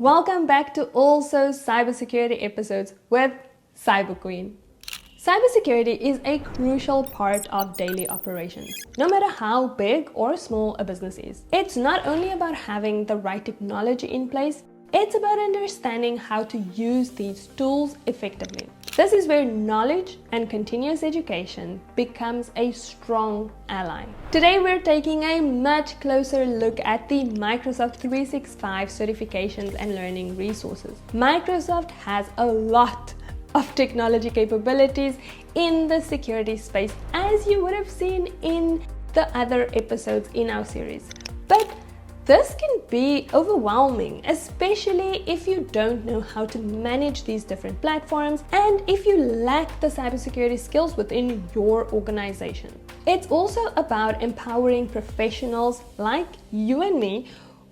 Welcome back to also cybersecurity episodes with Cyber Queen. Cybersecurity is a crucial part of daily operations, no matter how big or small a business is. It's not only about having the right technology in place, it's about understanding how to use these tools effectively. This is where knowledge and continuous education becomes a strong ally. Today we're taking a much closer look at the Microsoft 365 certifications and learning resources. Microsoft has a lot of technology capabilities in the security space, as you would have seen in the other episodes in our series. But this can be overwhelming, especially if you don't know how to manage these different platforms and if you lack the cybersecurity skills within your organization. It's also about empowering professionals like you and me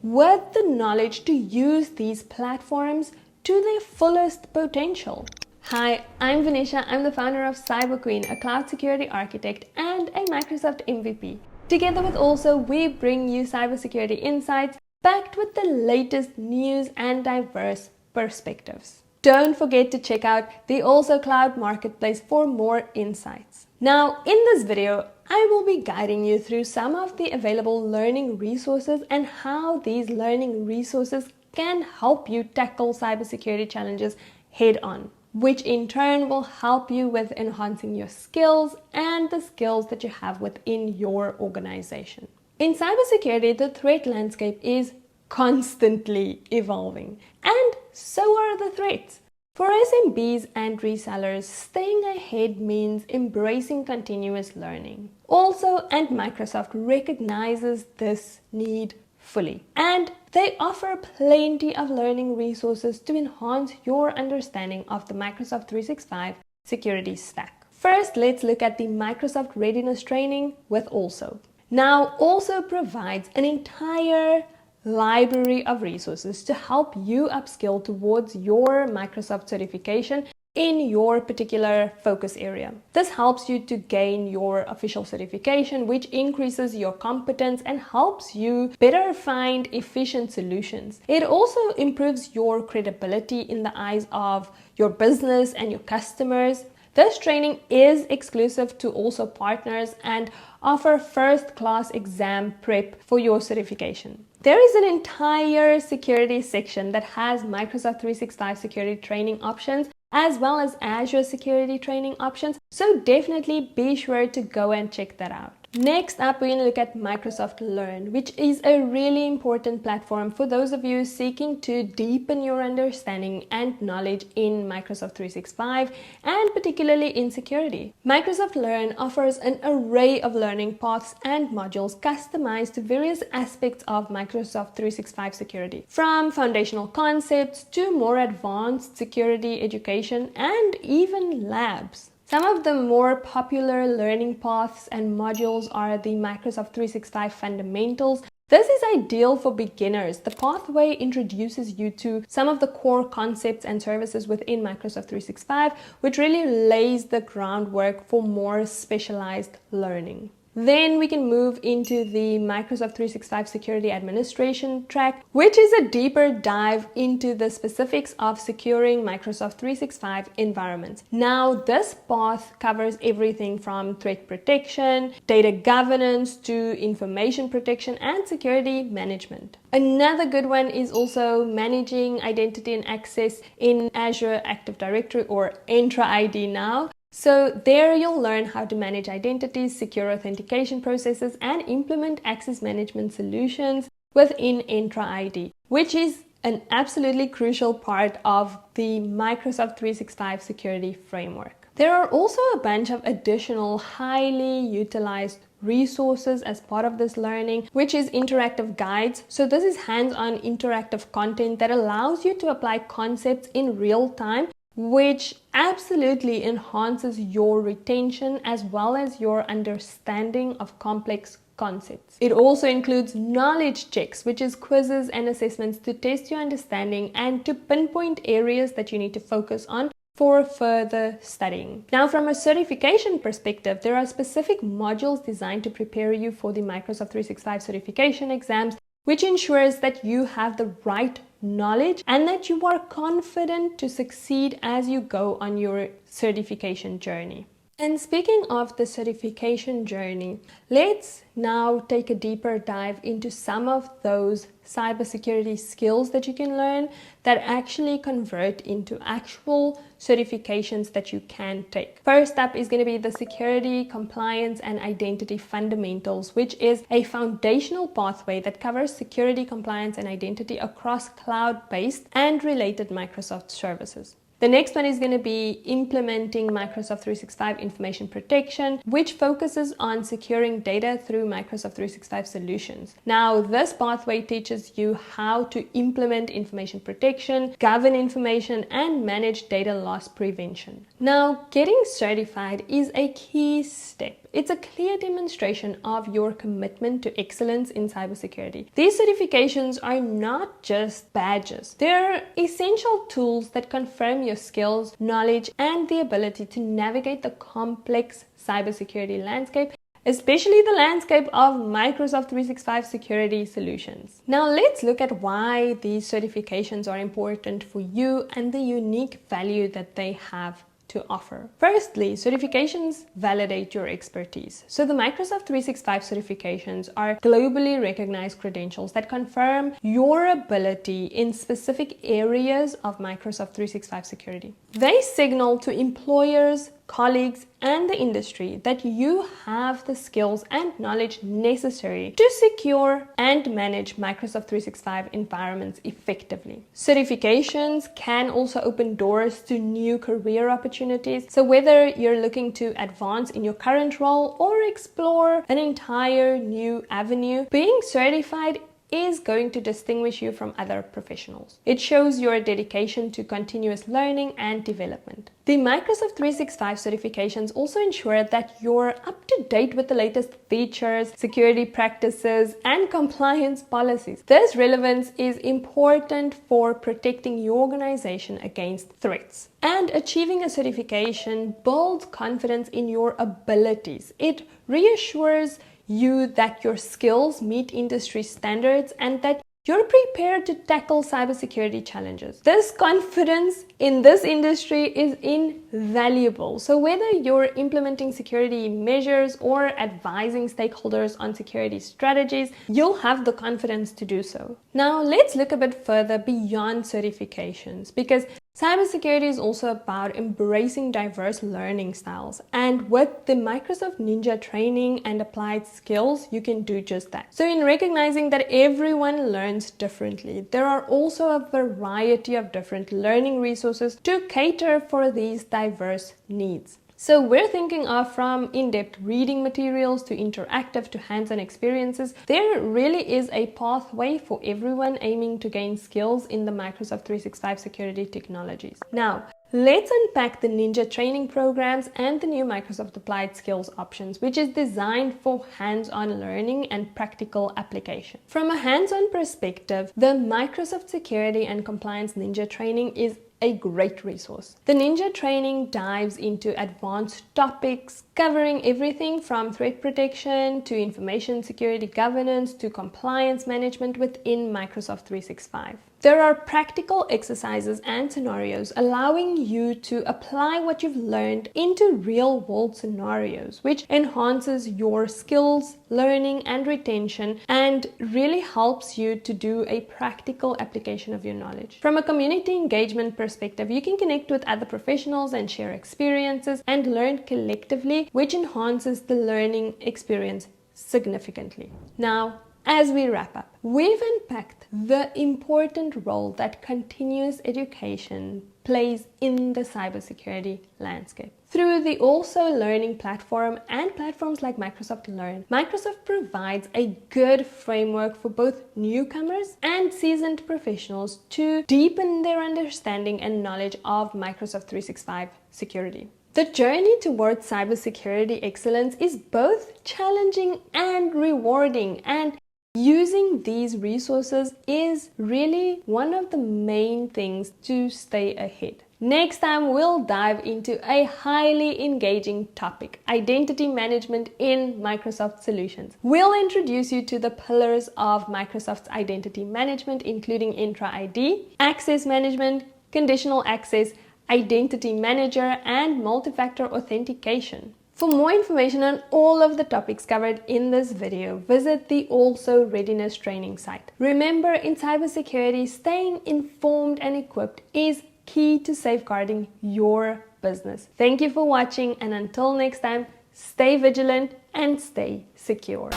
with the knowledge to use these platforms to their fullest potential. Hi, I'm Venicia. I'm the founder of Cyber Queen, a cloud security architect and a Microsoft MVP. Together with also, we bring you cybersecurity insights backed with the latest news and diverse perspectives. Don't forget to check out the Also Cloud Marketplace for more insights. Now, in this video, I will be guiding you through some of the available learning resources and how these learning resources can help you tackle cybersecurity challenges head on, which in turn will help you with enhancing your skills and the skills that you have within your organization. In cybersecurity, the threat landscape is constantly evolving, and so are the threats. For SMBs and resellers, staying ahead means embracing continuous learning. Also, and Microsoft recognizes this need fully, and they offer plenty of learning resources to enhance your understanding of the Microsoft 365 security stack. First, let's look at the Microsoft Readiness Training with Also. Now, Also provides an entire library of resources to help you upskill towards your Microsoft certification in your particular focus area. This helps you to gain your official certification, which increases your competence and helps you better find efficient solutions. It also improves your credibility in the eyes of your business and your customers. This training is exclusive to Also partners and offer first-class exam prep for your certification. There is an entire security section that has Microsoft 365 security training options as well as Azure security training options, so definitely be sure to go and check that out. Next up, we're going to look at Microsoft Learn, which is a really important platform for those of you seeking to deepen your understanding and knowledge in Microsoft 365 and particularly in security. Microsoft Learn offers an array of learning paths and modules customized to various aspects of Microsoft 365 security, from foundational concepts to more advanced security education and even labs. Some of the more popular learning paths and modules are the Microsoft 365 Fundamentals. This is ideal for beginners. The pathway introduces you to some of the core concepts and services within Microsoft 365, which really lays the groundwork for more specialized learning. Then we can move into the Microsoft 365 Security Administration track, which is a deeper dive into the specifics of securing Microsoft 365 environments. Now, this path covers everything from threat protection, data governance, to information protection and security management. Another good one is also managing identity and access in Azure Active Directory, or Entra ID now. So there you'll learn how to manage identities, secure authentication processes, and implement access management solutions within Entra ID, which is an absolutely crucial part of the Microsoft 365 security framework. There are also a bunch of additional highly utilized resources as part of this learning, which is interactive guides. So this is hands-on interactive content that allows you to apply concepts in real time, which absolutely enhances your retention as well as your understanding of complex concepts. It also includes knowledge checks, which is quizzes and assessments to test your understanding and to pinpoint areas that you need to focus on for further studying. Now, from a certification perspective, there are specific modules designed to prepare you for the Microsoft 365 certification exams, which ensures that you have the right knowledge and that you are confident to succeed as you go on your certification journey. And speaking of the certification journey, let's now take a deeper dive into some of those cybersecurity skills that you can learn that actually convert into actual certifications that you can take. First up is going to be the security, compliance, and identity fundamentals, which is a foundational pathway that covers security, compliance, and identity across cloud-based and related Microsoft services. The next one is going to be implementing Microsoft 365 information protection, which focuses on securing data through Microsoft 365 solutions. Now, this pathway teaches you how to implement information protection, govern information, and manage data loss prevention. Now, getting certified is a key step. It's a clear demonstration of your commitment to excellence in cybersecurity. These certifications are not just badges. They're essential tools that confirm your skills, knowledge, and the ability to navigate the complex cybersecurity landscape, especially the landscape of Microsoft 365 security solutions. Now let's look at why these certifications are important for you and the unique value that they have to offer. Firstly, certifications validate your expertise. So the Microsoft 365 certifications are globally recognized credentials that confirm your ability in specific areas of Microsoft 365 security. They signal to employers, colleagues, and the industry that you have the skills and knowledge necessary to secure and manage Microsoft 365 environments effectively. Certifications can also open doors to new career opportunities. So whether you're looking to advance in your current role or explore an entire new avenue, being certified is going to distinguish you from other professionals. It shows your dedication to continuous learning and development. The Microsoft 365 certifications also ensure that you're up to date with the latest features, security practices, and compliance policies. This relevance is important for protecting your organization against threats. And achieving a certification builds confidence in your abilities. It reassures you that your skills meet industry standards and that you're prepared to tackle cybersecurity challenges. This confidence in this industry is invaluable. So whether you're implementing security measures or advising stakeholders on security strategies, you'll have the confidence to do so. Now let's look a bit further beyond certifications, because cybersecurity is also about embracing diverse learning styles, and with the Microsoft Ninja training and applied skills, you can do just that. So in recognizing that everyone learns differently, there are also a variety of different learning resources to cater for these diverse needs. So we're thinking of from in-depth reading materials to interactive to hands-on experiences. There really is a pathway for everyone aiming to gain skills in the Microsoft 365 security technologies. Now, let's unpack the Ninja training programs and the new Microsoft Applied Skills options, which is designed for hands-on learning and practical application. From a hands-on perspective, the Microsoft Security and Compliance Ninja training is a great resource. The Ninja training dives into advanced topics covering everything from threat protection to information security governance to compliance management within Microsoft 365. There are practical exercises and scenarios allowing you to apply what you've learned into real-world scenarios, which enhances your skills, learning, and retention, and really helps you to do a practical application of your knowledge. From a community engagement perspective, you can connect with other professionals and share experiences and learn collectively, which enhances the learning experience significantly. Now, as we wrap up, we've unpacked the important role that continuous education plays in the cybersecurity landscape. Through the Also Learning platform and platforms like Microsoft Learn, Microsoft provides a good framework for both newcomers and seasoned professionals to deepen their understanding and knowledge of Microsoft 365 security. The journey towards cybersecurity excellence is both challenging and rewarding, and using these resources is really one of the main things to stay ahead. Next time, we'll dive into a highly engaging topic, identity management in Microsoft solutions. We'll introduce you to the pillars of Microsoft's identity management, including Entra ID, access management, conditional access, identity manager, and multi-factor authentication. For more information on all of the topics covered in this video, visit the Also Readiness training site. Remember, in cybersecurity, staying informed and equipped is key to safeguarding your business. Thank you for watching, and until next time, stay vigilant and stay secure.